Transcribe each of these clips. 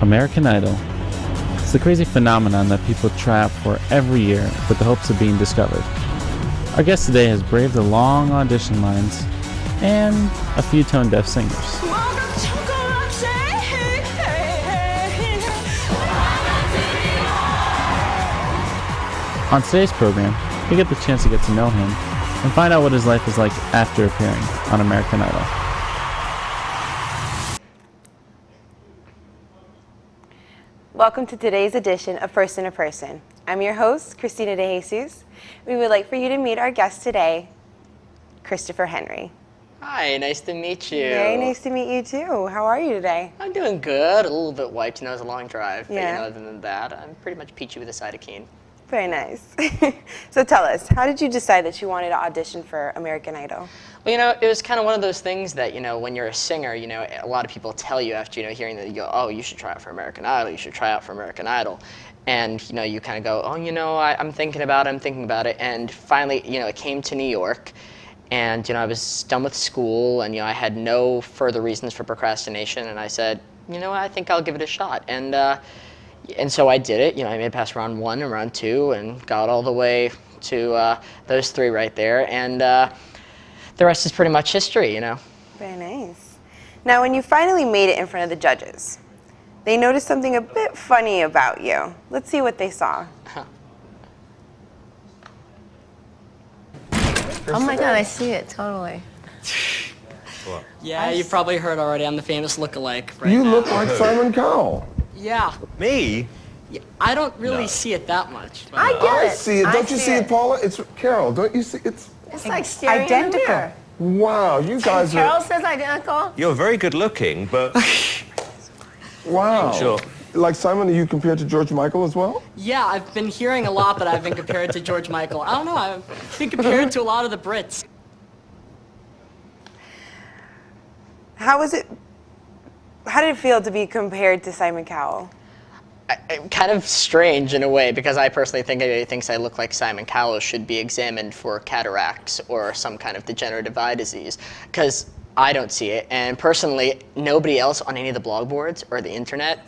American Idol. It's the crazy phenomenon that people try out for every year with the hopes of being discovered. Our guest today has braved the long audition lines and a few tone-deaf singers. On today's program, we get the chance to get to know him and find out what his life is like after appearing on American Idol. Welcome to today's edition of Person to Person. I'm your host, Christina De Jesus. We would like for you to meet our guest today, Christopher Henry. Hi, nice to meet you. Very nice to meet you too. How are you today? I'm doing good. A little bit wiped. It was a long drive. Yeah. But other than that, I'm pretty much peachy with a side of keen. Very nice. So tell us, how did you decide that you wanted to audition for American Idol? Well, it was kind of one of those things that, when you're a singer, a lot of people tell you after, hearing that, you go, oh, you should try out for American Idol, you should try out for American Idol. And, you kind of go, oh, I'm thinking about it. And finally, it came to New York. And, I was done with school, and, I had no further reasons for procrastination. And I said, I think I'll give it a shot. And so I did it. I made it past round 1 and round 2 and got all the way to those 3 right there. And the rest is pretty much history, Very nice. Now, when you finally made it in front of the judges, they noticed something a bit funny about you. Let's see what they saw. Oh my God, I see it, totally. Yeah, you probably heard already. I'm the famous lookalike right You now. look like Simon Cowell. Yeah. Me? Yeah, I don't really see it that much. But I get I it. see it. Don't you see it, Paula? It's Carol. Don't you see? It's It's like staring in the mirror. wow. You guys Carol are says identical. You're very good looking, but wow. Sure. Like Simon, are you compared to George Michael as well? yeah, I've been hearing a lot that I've been compared to George Michael. I don't know, I've been compared to a lot of the Brits. How did it feel to be compared to Simon Cowell? Kind of strange in a way, because I personally think anybody who thinks I look like Simon Cowell should be examined for cataracts or some kind of degenerative eye disease, because I don't see it. And personally, nobody else on any of the blog boards or the internet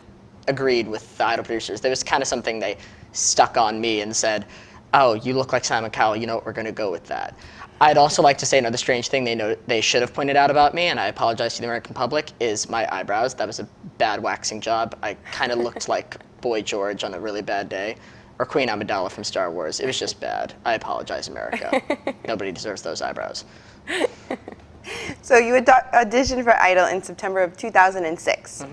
agreed with the Idol producers. There was kind of something they stuck on me and said, oh, you look like Simon Cowell, we're going to go with that. I'd also like to say another strange thing they should have pointed out about me, and I apologize to the American public, is my eyebrows. That was a bad waxing job. I kind of looked like Boy George on a really bad day, or Queen Amidala from Star Wars. It was just bad. I apologize, America. Nobody deserves those eyebrows. So you auditioned for Idol in September of 2006,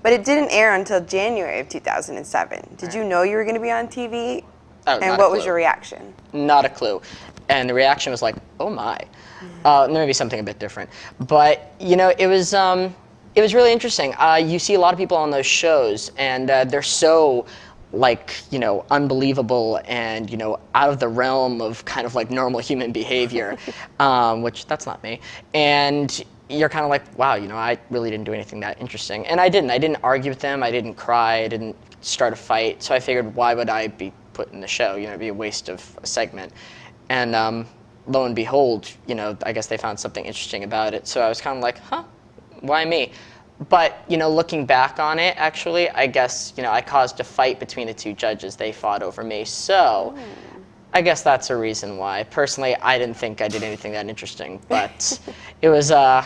but it didn't air until January of 2007. Did you know you were going to be on TV? Oh, And what was your reaction? Not a clue. And the reaction was like, oh my. Maybe something a bit different. But, it was really interesting. You see a lot of people on those shows, and they're so, unbelievable and, out of the realm of kind of like normal human behavior, which that's not me. And you're kind of like, wow, I really didn't do anything that interesting. And I didn't. I didn't argue with them. I didn't cry. I didn't start a fight. So I figured, why would I be put in the show? It'd be a waste of a segment. And lo and behold, I guess they found something interesting about it. So I was kind of like, huh, why me? But, looking back on it, actually, I guess, I caused a fight between the 2 judges. They fought over me. So I guess that's a reason why. Personally, I didn't think I did anything that interesting. But it was, the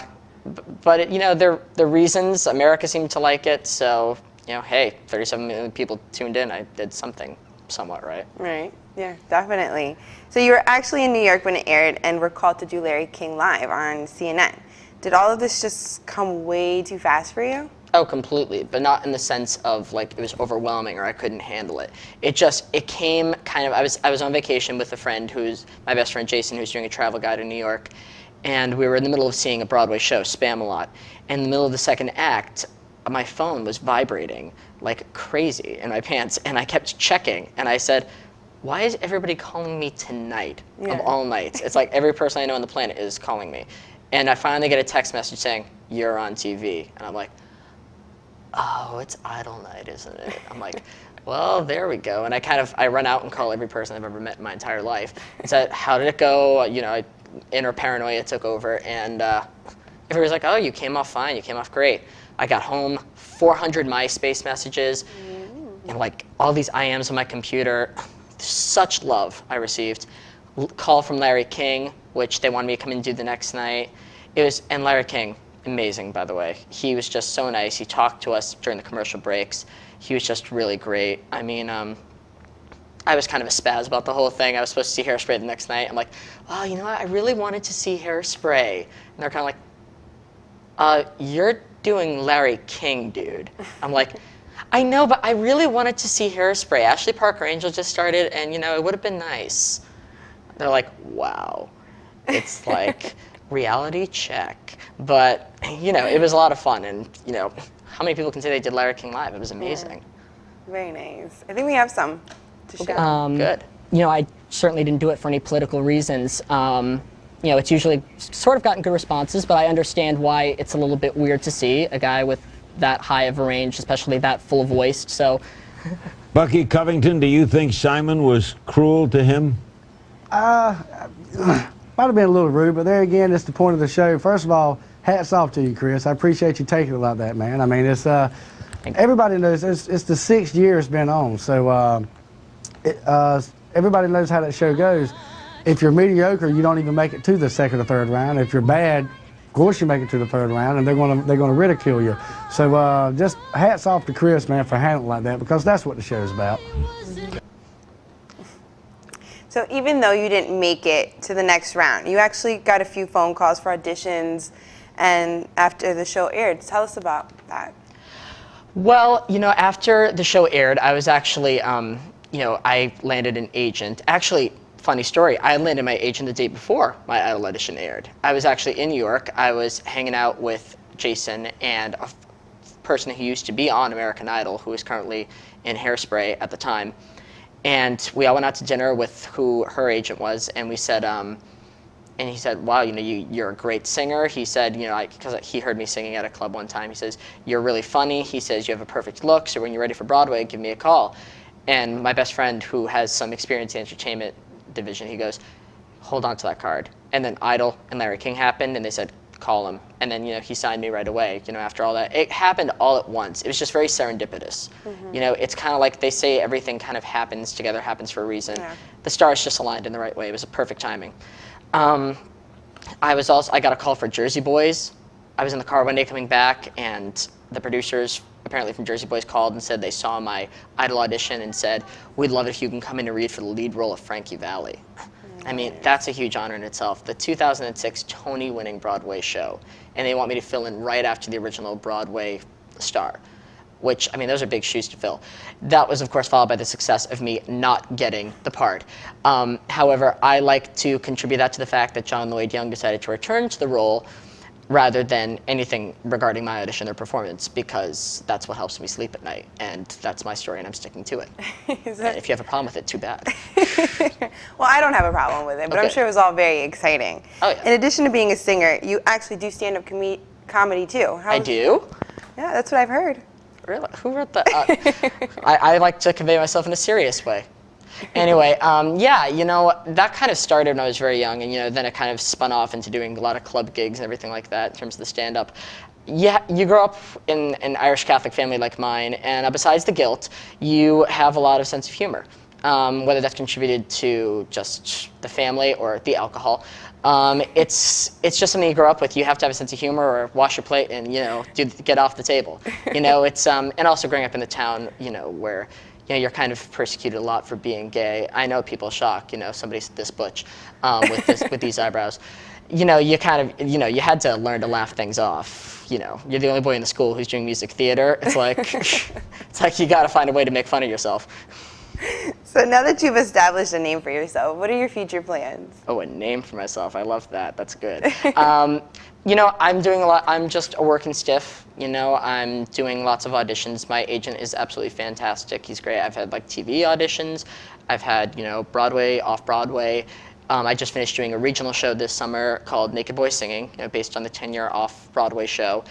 reasons, America seemed to like it. So, hey, 37 million people tuned in. I did something somewhat right. Right. Yeah, definitely. So you were actually in New York when it aired and were called to do Larry King Live on CNN. Did all of this just come way too fast for you? Oh, completely, but not in the sense of it was overwhelming or I couldn't handle it. It came kind of, I was on vacation with a friend who's my best friend Jason, who's doing a travel guide in New York, and we were in the middle of seeing a Broadway show, Spam-A-Lot. And in the middle of the second act, my phone was vibrating like crazy in my pants, and I kept checking, and I said, why is everybody calling me tonight of all nights? It's like every person I know on the planet is calling me. And I finally get a text message saying, you're on TV. And I'm like, oh, it's Idol night, isn't it? I'm like, well, there we go. And I run out and call every person I've ever met in my entire life and said, how did it go? Inner paranoia took over, and everybody's like, oh, you came off fine, you came off great. I got home, 400 MySpace messages, and like all these IMs on my computer. Such love I received. Call from Larry King, which they wanted me to come and do the next night. And Larry King, amazing, by the way. He was just so nice. He talked to us during the commercial breaks. He was just really great. I mean, I was kind of a spaz about the whole thing. I was supposed to see Hairspray the next night. I'm like, oh, you know what? I really wanted to see Hairspray. And they're kind of like, you're doing Larry King, dude. I'm like, I know, but I really wanted to see Hairspray. Ashley Parker Angel just started, and, you know, it would have been nice. They're like, wow. It's like, reality check. But, you know, it was a lot of fun. And, you know, how many people can say they did Larry King live? It was amazing. Yeah. Very nice. I think we have some to show. Good. You know, I certainly didn't do it for any political reasons. You know, it's usually sort of gotten good responses, but I understand why it's a little bit weird to see a guy with that high of a range, especially that full voiced. So, Bucky Covington, do you think Simon was cruel to him? Might have been a little rude, but there again, it's the point of the show. First of all, hats off to you, Chris. I appreciate you taking it like that, man. I mean, it's everybody knows it's the 6th year it's been on, so everybody knows how that show goes. If you're mediocre, you don't even make it to the 2nd or 3rd round. If you're bad, of course you make it to the 3rd round, and they're gonna ridicule you. So just hats off to Chris, man, for handling it like that, because that's what the show's about. So even though you didn't make it to the next round, you actually got a few phone calls for auditions, and after the show aired, tell us about that. Well, you know, after the show aired, I was actually, you know, I landed an agent. Actually, funny story, I landed my agent the day before my Idol audition aired. I was actually in New York. I was hanging out with Jason and a person who used to be on American Idol, who is currently in Hairspray at the time. And we all went out to dinner with who her agent was, and we said, and he said, wow, you know, you're a great singer. He said, you know, because he heard me singing at a club one time, he says, you're really funny. He says, you have a perfect look, so when you're ready for Broadway, give me a call. And my best friend, who has some experience in entertainment division, he goes, hold on to that card. And then Idol and Larry King happened, and they said, call him. And then, you know, he signed me right away, you know, after all that. It happened all at once. It was just very serendipitous. You know, it's kind of like they say everything kind of happens together, happens for a reason. Yeah. The stars just aligned in the right way. It was a perfect timing. I got a call for Jersey Boys. I was in the car one day coming back, and the producers apparently from Jersey Boys called and said they saw my Idol audition and said, we'd love it if you can come in and read for the lead role of Frankie Valli. I mean, that's a huge honor in itself. The 2006 Tony-winning Broadway show, and they want me to fill in right after the original Broadway star, which, I mean, those are big shoes to fill. That was, of course, followed by the success of me not getting the part. However, I like to contribute that to the fact that John Lloyd Young decided to return to the role rather than anything regarding my audition or performance, because that's what helps me sleep at night, and that's my story, and I'm sticking to it. And if you have a problem with it, too bad. Well, I don't have a problem with it, but okay. I'm sure it was all very exciting. Oh, yeah. In addition to being a singer, you actually do stand-up comedy, too. I do? Yeah, that's what I've heard. Really? Who wrote that? I like to convey myself in a serious way. Anyway, yeah, you know, that kind of started when I was very young, and, you know, then it kind of spun off into doing a lot of club gigs and everything like that in terms of the stand-up. Yeah, you grow up in an Irish Catholic family like mine, and besides the guilt, you have a lot of sense of humor, whether that's contributed to just the family or the alcohol. It's just something you grow up with. You have to have a sense of humor or wash your plate and, you know, get off the table. You know, it's, and also growing up in the town, you know, where, you know, you're kind of persecuted a lot for being gay. I know people shock, you know, somebody's this butch with these eyebrows. You know, you kind of, you know, you had to learn to laugh things off. You know, you're the only boy in the school who's doing music theater. It's like, it's like you got to find a way to make fun of yourself. So now that you've established a name for yourself, what are your future plans? Oh, a name for myself. I love that. That's good. You know, I'm doing a lot. I'm just a working stiff. You know, I'm doing lots of auditions. My agent is absolutely fantastic. He's great. I've had like TV auditions. I've had, you know, Broadway, off-Broadway. I just finished doing a regional show this summer called Naked Boy Singing, you know, based on the 10-year off-Broadway show,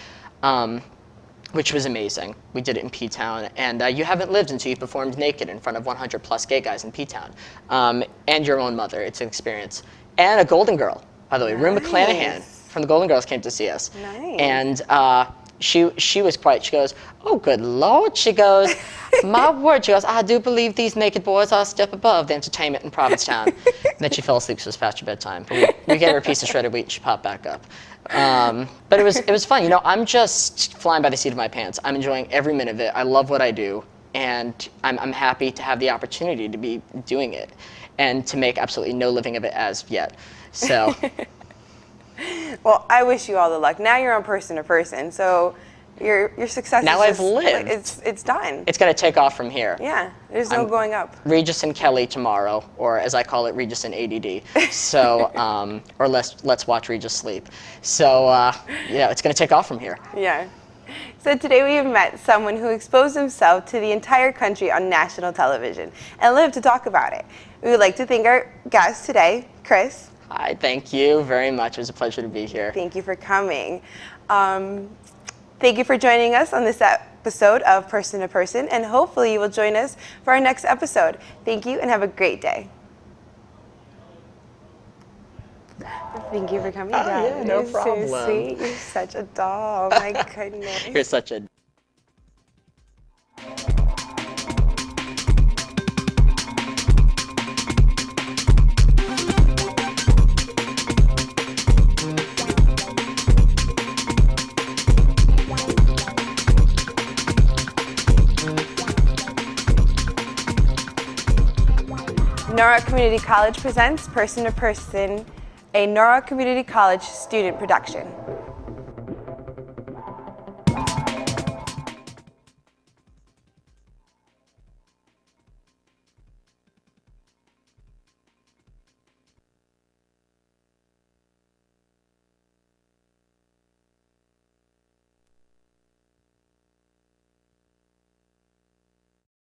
which was amazing. We did it in P-Town, and you haven't lived until you've performed naked in front of 100+ gay guys in P-Town, and your own mother. It's an experience. And a Golden Girl, by the way, Rue McClanahan. from the Golden Girls came to see us. Nice. And she was quite, she goes, oh, good Lord. She goes, my word. She goes, I do believe these naked boys are a step above the entertainment in Provincetown. And then she fell asleep, so it was past her bedtime. But we gave her a piece of shredded wheat and she popped back up. But it was fun. You know, I'm just flying by the seat of my pants. I'm enjoying every minute of it. I love what I do. And I'm happy to have the opportunity to be doing it and to make absolutely no living of it as yet. So. Well, I wish you all the luck. Now you're on Person to Person, so your success Now is I've just, lived. It's done. It's going to take off from here. Yeah, there's no going up. Regis and Kelly tomorrow, or as I call it, Regis and ADD. So, or let's watch Regis sleep. So, yeah, it's going to take off from here. Yeah. So today we have met someone who exposed himself to the entire country on national television and lived to talk about it. We would like to thank our guest today, Chris. Hi, thank you very much. It was a pleasure to be here. Thank you for coming. Thank you for joining us on this episode of Person to Person, and hopefully you will join us for our next episode. Thank you and have a great day. Thank you for coming, Dad. Yeah, no You're problem. So sweet. You're such a doll. My goodness. You're such a... Norwalk Community College presents Person to Person, a Norwalk Community College student production.